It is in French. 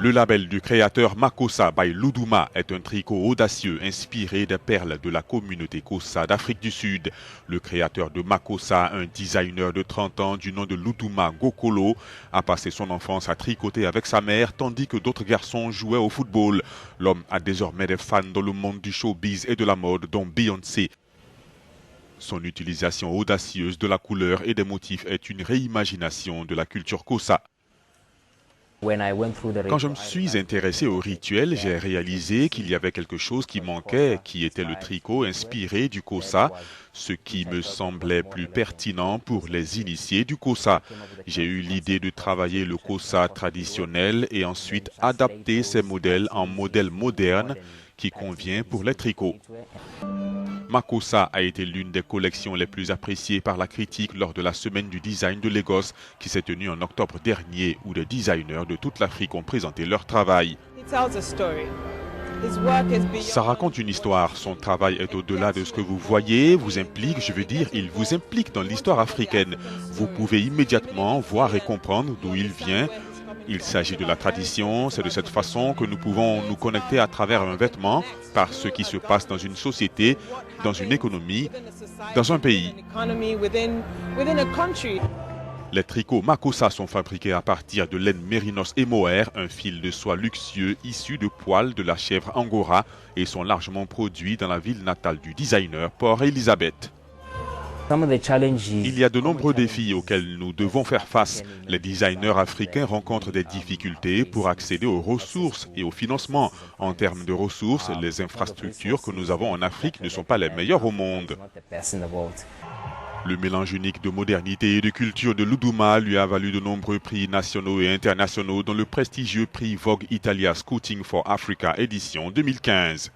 Le label du créateur Makossa by Luduma est un tricot audacieux inspiré des perles de la communauté Kossa d'Afrique du Sud. Le créateur de Makossa, un designer de 30 ans du nom de Luduma Gokolo, a passé son enfance à tricoter avec sa mère tandis que d'autres garçons jouaient au football. L'homme a désormais des fans dans le monde du showbiz et de la mode, dont Beyoncé. Son utilisation audacieuse de la couleur et des motifs est une réimagination de la culture Kossa. Quand je me suis intéressé au rituel, j'ai réalisé qu'il y avait quelque chose qui manquait, qui était le tricot inspiré du Kossa, ce qui me semblait plus pertinent pour les initiés du Kossa. J'ai eu l'idée de travailler le Kossa traditionnel et ensuite adapter ces modèles en modèles modernes qui convient pour les tricots. Makossa a été l'une des collections les plus appréciées par la critique lors de la semaine du design de Lagos qui s'est tenue en octobre dernier où des designers de toute l'Afrique ont présenté leur travail. Ça raconte une histoire, son travail est au-delà de ce que vous voyez, vous implique, je veux dire, il vous implique dans l'histoire africaine. Vous pouvez immédiatement voir et comprendre d'où il vient. Il s'agit de la tradition, c'est de cette façon que nous pouvons nous connecter à travers un vêtement par ce qui se passe dans une société, dans une économie, dans un pays. Les tricots Makossa sont fabriqués à partir de laine mérinos et mohair, un fil de soie luxueux issu de poils de la chèvre angora et sont largement produits dans la ville natale du designer, Port Elizabeth. Il y a de nombreux défis auxquels nous devons faire face. Les designers africains rencontrent des difficultés pour accéder aux ressources et au financement. En termes de ressources, les infrastructures que nous avons en Afrique ne sont pas les meilleures au monde. Le mélange unique de modernité et de culture de Luduma lui a valu de nombreux prix nationaux et internationaux dont le prestigieux prix Vogue Italia Scouting for Africa édition 2015.